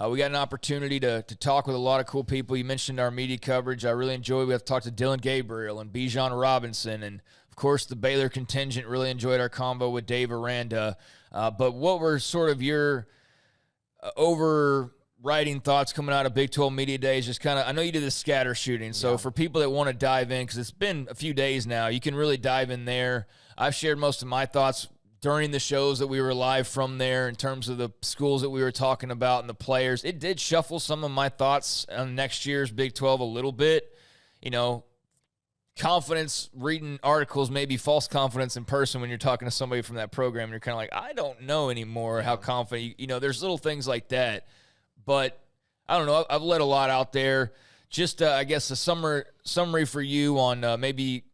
We got an opportunity to talk with a lot of cool people. You mentioned our media coverage. I really enjoyed. We have to talk to Dylan Gabriel and Bijan Robinson, and of course the Baylor contingent. Really enjoyed our combo with Dave Aranda. But what were sort of your overriding thoughts coming out of Big 12 Media Days? Just kind of, I know you did the scatter shooting, so for people that want to dive in, because it's been a few days now, you can really dive in there. I've shared most of my thoughts during the shows that we were live from there in terms of the schools that we were talking about and the players. It did shuffle some of my thoughts on next year's Big 12 a little bit. You know, confidence, reading articles, maybe false confidence in person when you're talking to somebody from that program. And you're kind of like, I don't know anymore how confident, you know, there's little things like that. But I don't know. I've let a lot out there. Just, I guess, a summary for you on maybe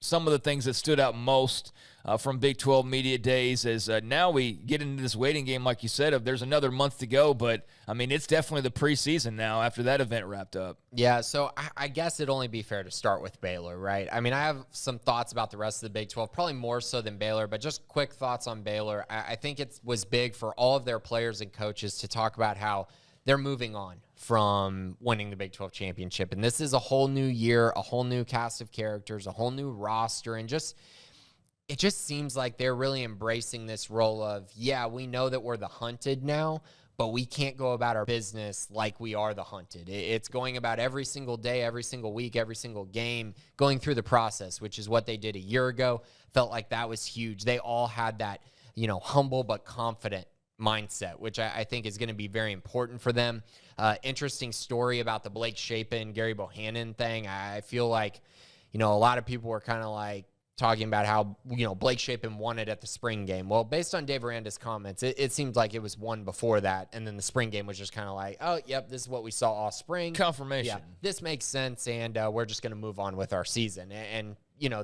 some of the things that stood out most from Big 12 Media Days as now we get into this waiting game, like you said, of there's another month to go. But, I mean, it's definitely the preseason now after that event wrapped up. Yeah, so I guess it'd only be fair to start with Baylor, right? I mean, I have some thoughts about the rest of the Big 12, probably more so than Baylor, but just quick thoughts on Baylor. I think it was big for all of their players and coaches to talk about how they're moving on from winning the Big 12 championship. And this is a whole new year, a whole new cast of characters, a whole new roster, and it just seems like they're really embracing this role of, yeah, we know that we're the hunted now, but we can't go about our business like we are the hunted. It's going about every single day, every single week, every single game, going through the process, which is what they did a year ago. Felt like that was huge. They all had that, humble but confident mindset, which I think is going to be very important for them. Interesting story about the Blake Shapen, Gary Bohannon thing. I feel like, a lot of people were kind of like, talking about how, Blake Shapen won it at the spring game. Well, based on Dave Aranda's comments, it seemed like it was one before that, and then the spring game was just kind of like, oh, yep, this is what we saw all spring. Confirmation. Yeah, this makes sense, and we're just going to move on with our season. And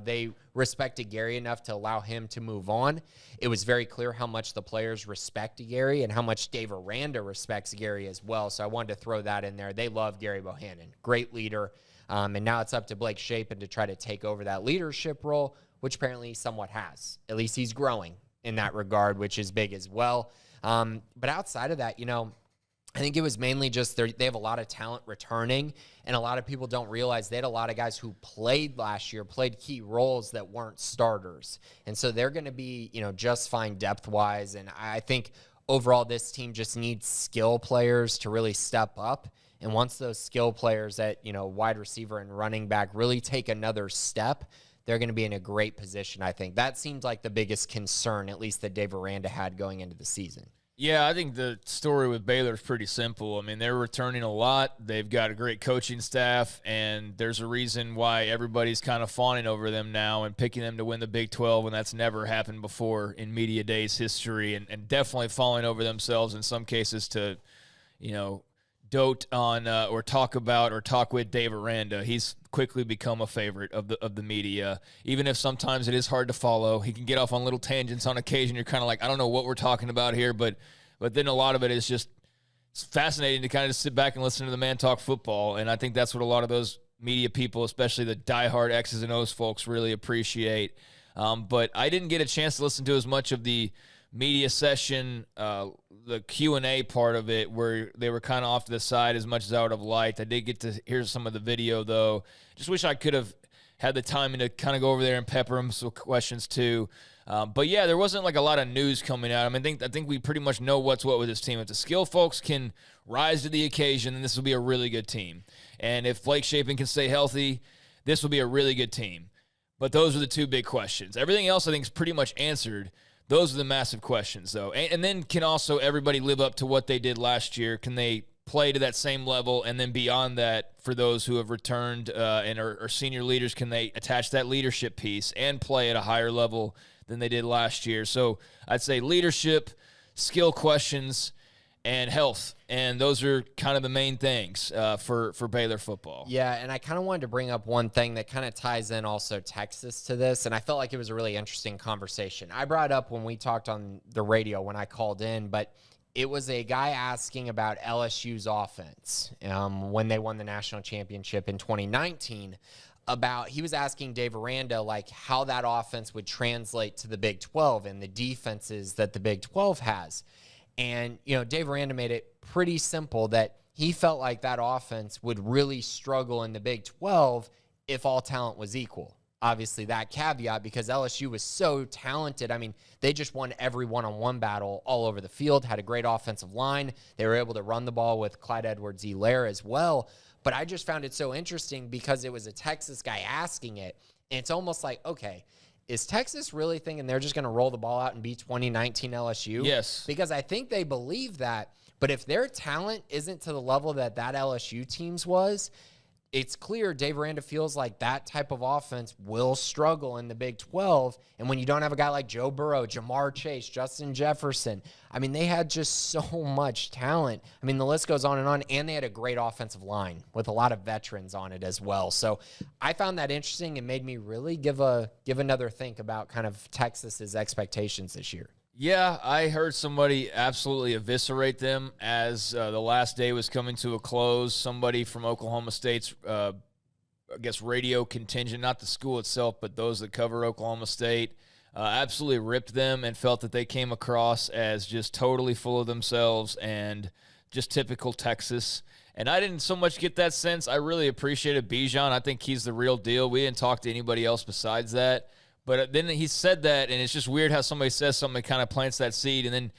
they respected Gary enough to allow him to move on. It was very clear how much the players respect Gary and how much Dave Aranda respects Gary as well, so I wanted to throw that in there. They love Gary Bohannon. Great leader. And now it's up to Blake Shapen to try to take over that leadership role, which apparently he somewhat has. At least he's growing in that regard, which is big as well. But outside of that, I think it was mainly just they have a lot of talent returning, and a lot of people don't realize they had a lot of guys who played last year, played key roles that weren't starters. And so they're going to be, just fine depth-wise. And I think overall this team just needs skill players to really step up. And once those skill players at, wide receiver and running back really take another step, they're going to be in a great position, I think. That seems like the biggest concern, at least that Dave Aranda had going into the season. Yeah, I think the story with Baylor is pretty simple. I mean, they're returning a lot. They've got a great coaching staff, and there's a reason why everybody's kind of fawning over them now and picking them to win the Big 12, and that's never happened before in Media Days history, and definitely falling over themselves in some cases to, dote on or talk about or talk with Dave Aranda. He's quickly become a favorite of the media, even if sometimes it is hard to follow. He can get off on little tangents on occasion. You're kind of like, I don't know what we're talking about here, but then a lot of it is just it's fascinating to kind of just sit back and listen to the man talk football, and I think that's what a lot of those media people, especially the diehard X's and O's folks, really appreciate. But I didn't get a chance to listen to as much of the media session, the Q&A part of it, where they were kind of off to the side as much as I would have liked. I did get to hear some of the video, though. Just wish I could have had the time to kind of go over there and pepper them some questions, too. But, yeah, there wasn't, like, a lot of news coming out. I mean, I think we pretty much know what's what with this team. If the skill folks can rise to the occasion, then this will be a really good team. And if Blake Shapen can stay healthy, this will be a really good team. But those are the two big questions. Everything else, I think, is pretty much answered. Those are the massive questions, though. And then can also everybody live up to what they did last year? Can they play to that same level? And then beyond that, for those who have returned and are senior leaders, can they attach that leadership piece and play at a higher level than they did last year? So I'd say leadership, skill questions, and health. And those are kind of the main things for Baylor football. Yeah, and I kind of wanted to bring up one thing that kind of ties in also Texas to this, and I felt like it was a really interesting conversation. I brought up when we talked on the radio when I called in, but it was a guy asking about LSU's offense when they won the national championship in 2019. He was asking Dave Aranda, like, how that offense would translate to the Big 12 and the defenses that the Big 12 has. And, Dave Aranda made it pretty simple that he felt like that offense would really struggle in the Big 12 if all talent was equal. Obviously, that caveat, because LSU was so talented. I mean, they just won every one-on-one battle all over the field, had a great offensive line. They were able to run the ball with Clyde Edwards-Helaire as well. But I just found it so interesting because it was a Texas guy asking it. And it's almost like, okay, is Texas really thinking they're just going to roll the ball out and beat 2019 LSU? Yes. Because I think they believe that. But if their talent isn't to the level that LSU team's was, it's clear Dave Aranda feels like that type of offense will struggle in the Big 12. And when you don't have a guy like Joe Burrow, Jamar Chase, Justin Jefferson, I mean, they had just so much talent. I mean, the list goes on, and they had a great offensive line with a lot of veterans on it as well. So I found that interesting and made me really give another think about kind of Texas's expectations this year. Yeah, I heard somebody absolutely eviscerate them as the last day was coming to a close. Somebody from Oklahoma State's, I guess, radio contingent, not the school itself, but those that cover Oklahoma State, absolutely ripped them and felt that they came across as just totally full of themselves and just typical Texas. And I didn't so much get that sense. I really appreciated Bijan. I think he's the real deal. We didn't talk to anybody else besides that. But then he said that, and it's just weird how somebody says something that kind of plants that seed, and then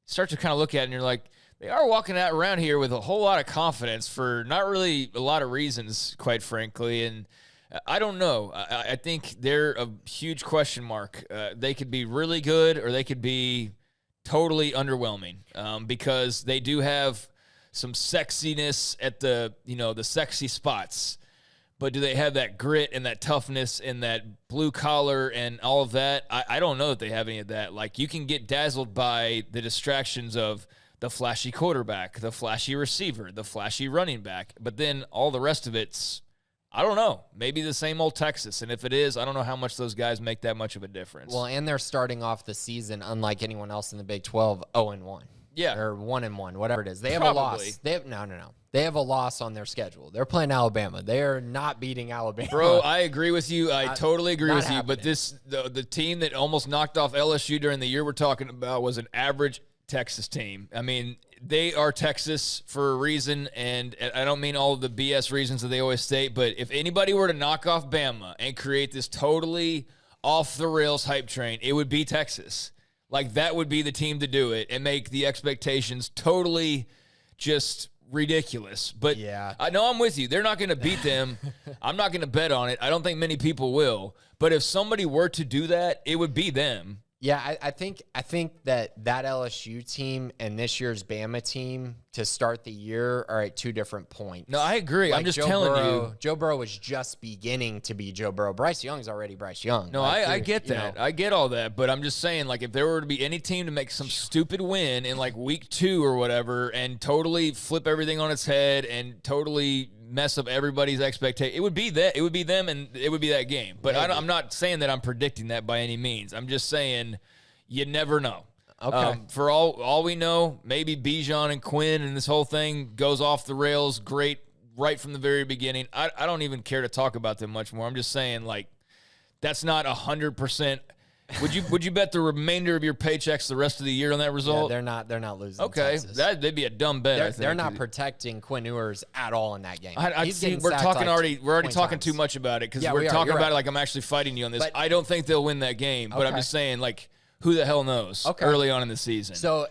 start to kind of look at it, and you're like, they are walking out around here with a whole lot of confidence for not really a lot of reasons, quite frankly. And I don't know. I think they're a huge question mark. They could be really good, or they could be totally underwhelming, because they do have some sexiness at the sexy spots. But do they have that grit and that toughness and that blue collar and all of that? I don't know that they have any of that. Like, you can get dazzled by the distractions of the flashy quarterback, the flashy receiver, the flashy running back. But then all the rest of it's, I don't know, maybe the same old Texas. And if it is, I don't know how much those guys make that much of a difference. Well, and they're starting off the season, unlike anyone else in the Big 12, 0-1. Yeah. Or 1-1, whatever it is. They have a loss. No. They have a loss on their schedule. They're playing Alabama. They are not beating Alabama. Bro, I agree with you. I totally agree with you. But the team that almost knocked off LSU during the year we're talking about was an average Texas team. I mean, they are Texas for a reason, and I don't mean all of the BS reasons that they always state, but if anybody were to knock off Bama and create this totally off-the-rails hype train, it would be Texas. Like, that would be the team to do it and make the expectations totally just ridiculous. But yeah, I know I'm with you. They're not going to beat them. I'm not going to bet on it. I don't think many people will. But if somebody were to do that, it would be them. Yeah, I think that LSU team and this year's Bama team to start the year are at two different points. No, I agree. Like, I'm just telling you. Joe Burrow was just beginning to be Joe Burrow. Bryce Young's already Bryce Young. No, like, I get that. I get all that. But I'm just saying, like, if there were to be any team to make some stupid win in, like, week 2 or whatever and totally flip everything on its head and totally mess up everybody's expectation, it would be that. It would be them, and it would be that game. But I'm not saying that I'm predicting that by any means. I'm just saying you never know. Okay. For all we know, maybe Bijan and Quinn and this whole thing goes off the rails great right from the very beginning. I don't even care to talk about them much more. I'm just saying, like, that's not 100%. Would you bet the remainder of your paychecks the rest of the year on that result? Yeah, they're not losing. Okay, that'd be a dumb bet. I think. They're not protecting Quinn Ewers at all in that game. We're already talking too much about it because we're talking about it like I'm actually fighting you on this. But I don't think they'll win that game, but I'm just saying, like, who the hell knows early on in the season. So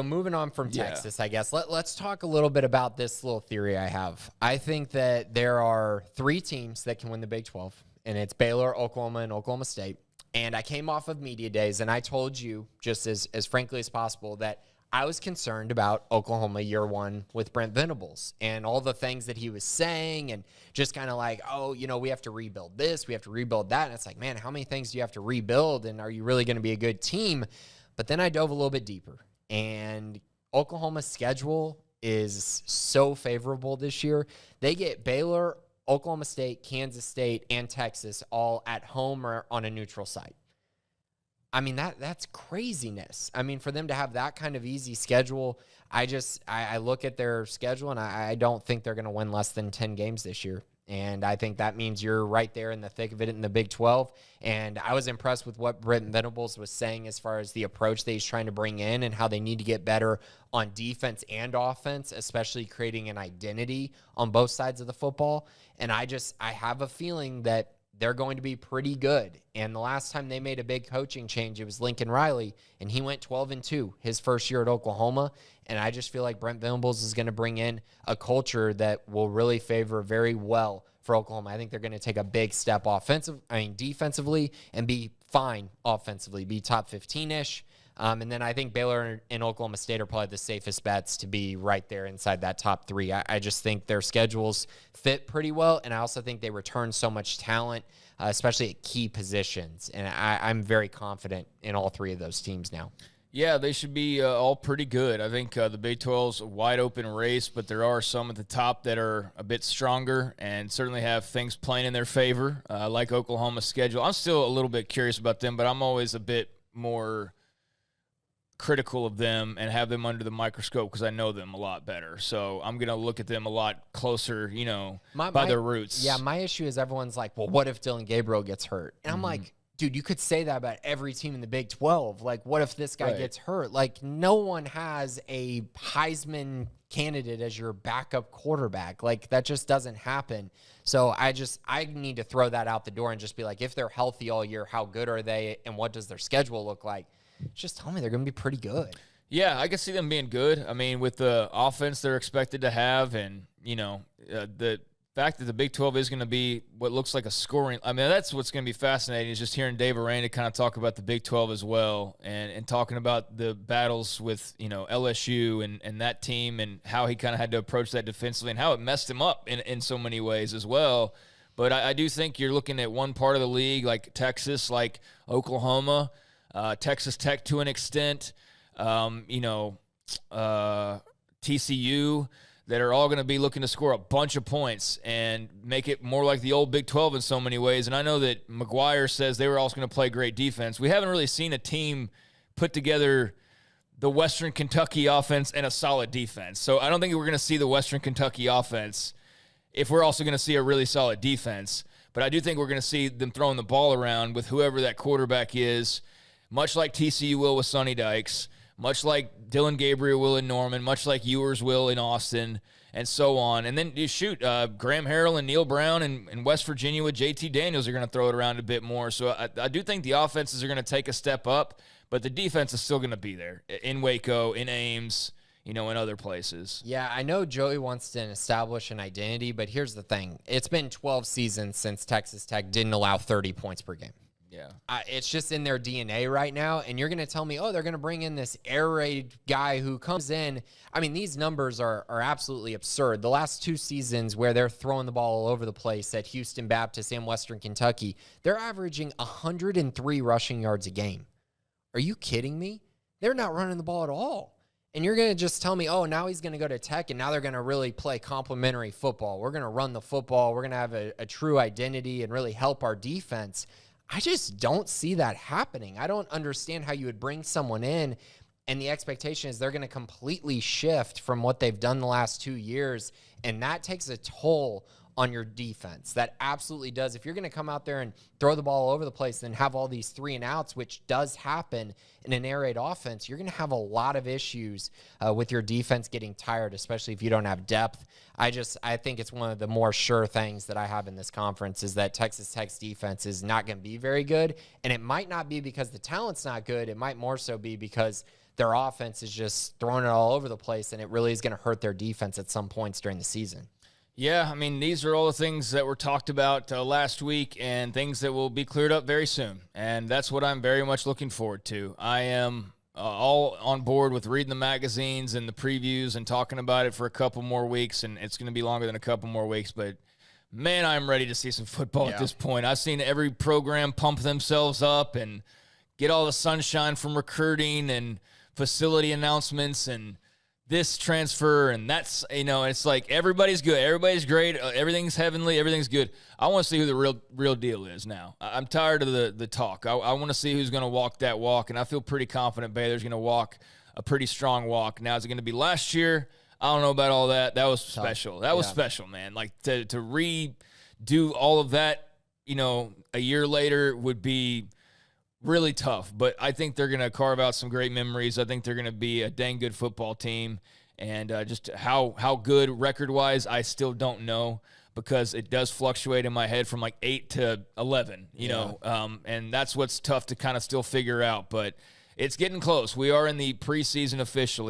moving on from Texas, I guess, let's talk a little bit about this little theory I have. I think that there are 3 teams that can win the Big 12, and it's Baylor, Oklahoma, and Oklahoma State. And I came off of media days, and I told you, just as frankly as possible, that I was concerned about Oklahoma year 1 with Brent Venables and all the things that he was saying, and just kind of like, we have to rebuild this, we have to rebuild that. And it's like, man, how many things do you have to rebuild, and are you really going to be a good team? But then I dove a little bit deeper, and Oklahoma's schedule is so favorable this year. They get Baylor, Oklahoma State, Kansas State, and Texas all at home or on a neutral site. I mean, that's craziness. I mean, for them to have that kind of easy schedule, I look at their schedule, and I don't think they're going to win less than 10 games this year. And I think that means you're right there in the thick of it in the Big 12. And I was impressed with what Brent Venables was saying as far as the approach that he's trying to bring in and how they need to get better on defense and offense, especially creating an identity on both sides of the football. And I have a feeling that they're going to be pretty good. And the last time they made a big coaching change, it was Lincoln Riley, and he went 12-2 his first year at Oklahoma. And I just feel like Brent Venables is going to bring in a culture that will really favor very well for Oklahoma. I think they're going to take a big step defensively, and be fine offensively, be top 15-ish. And then I think Baylor and Oklahoma State are probably the safest bets to be right there inside that top 3. I just think their schedules fit pretty well, and I also think they return so much talent, especially at key positions. And I'm very confident in all 3 of those teams now. Yeah, they should be all pretty good. I think the Big 12's a wide-open race, but there are some at the top that are a bit stronger and certainly have things playing in their favor, like Oklahoma's schedule. I'm still a little bit curious about them, but I'm always a bit more critical of them and have them under the microscope because I know them a lot better. So I'm going to look at them a lot closer, by their roots. Yeah, my issue is everyone's like, well, what if Dylan Gabriel gets hurt? And I'm like, dude, you could say that about every team in the Big 12. Like, what if this guy gets hurt? Like, no one has a Heisman candidate as your backup quarterback. Like, that just doesn't happen. So I need to throw that out the door and just be like, if they're healthy all year, how good are they and what does their schedule look like? Just tell me they're going to be pretty good. Yeah, I can see them being good. I mean, with the offense they're expected to have and, the fact that the Big 12 is going to be what looks like a scoring – I mean, that's what's going to be fascinating is just hearing Dave Aranda kind of talk about the Big 12 as well and talking about the battles with, LSU and that team and how he kind of had to approach that defensively and how it messed him up in so many ways as well. But I do think you're looking at one part of the league like Texas, like Oklahoma, Texas Tech to an extent, TCU – that are all going to be looking to score a bunch of points and make it more like the old Big 12 in so many ways. And I know that McGuire says they were also going to play great defense. We haven't really seen a team put together the Western Kentucky offense and a solid defense. So I don't think we're going to see the Western Kentucky offense if we're also going to see a really solid defense. But I do think we're going to see them throwing the ball around with whoever that quarterback is, much like TCU will with Sonny Dykes, much like Dylan Gabriel will in Norman, much like Ewers will in Austin, and so on. And then you shoot, Graham Harrell and Neil Brown in West Virginia with JT Daniels are going to throw it around a bit more. So I do think the offenses are going to take a step up, but the defense is still going to be there in Waco, in Ames, in other places. Yeah, I know Joey wants to establish an identity, but here's the thing. It's been 12 seasons since Texas Tech didn't allow 30 points per game. Yeah, it's just in their DNA right now, and you're going to tell me, they're going to bring in this air raid guy who comes in. I mean, these numbers are absolutely absurd. The last 2 seasons where they're throwing the ball all over the place at Houston Baptist and Western Kentucky, they're averaging 103 rushing yards a game. Are you kidding me? They're not running the ball at all. And you're going to just tell me, now he's going to go to Tech, and now they're going to really play complementary football. We're going to run the football. We're going to have a true identity and really help our defense. I just don't see that happening. I don't understand how you would bring someone in and the expectation is they're going to completely shift from what they've done the last 2 years, and that takes a toll on your defense. That absolutely does. If you're going to come out there and throw the ball all over the place and have all these 3 and outs, which does happen in an air raid offense, you're going to have a lot of issues with your defense getting tired, especially if you don't have depth. I think it's one of the more sure things that I have in this conference is that Texas Tech's defense is not going to be very good, and it might not be because the talent's not good. It might more so be because their offense is just throwing it all over the place, and it really is going to hurt their defense at some points during the season. Yeah, I mean, these are all the things that were talked about last week and things that will be cleared up very soon. And that's what I'm very much looking forward to. I am all on board with reading the magazines and the previews and talking about it for a couple more weeks. And it's going to be longer than a couple more weeks. But, man, I'm ready to see some football at this point. I've seen every program pump themselves up and get all the sunshine from recruiting and facility announcements and this transfer and that's, it's like everybody's good. Everybody's great. Everything's heavenly. Everything's good. I want to see who the real deal is now. I'm tired of the talk. I want to see who's going to walk that walk, and I feel pretty confident Baylor's going to walk a pretty strong walk. Now, is it going to be last year? I don't know about all that. That was special. That was special, man. Like to do all of that, a year later would be really tough. But I think they're going to carve out some great memories. I think they're going to be a dang good football team. And just how good record-wise, I still don't know, because it does fluctuate in my head from like 8 to 11, you know, and that's what's tough to kind of still figure out. But it's getting close. We are in the preseason officially.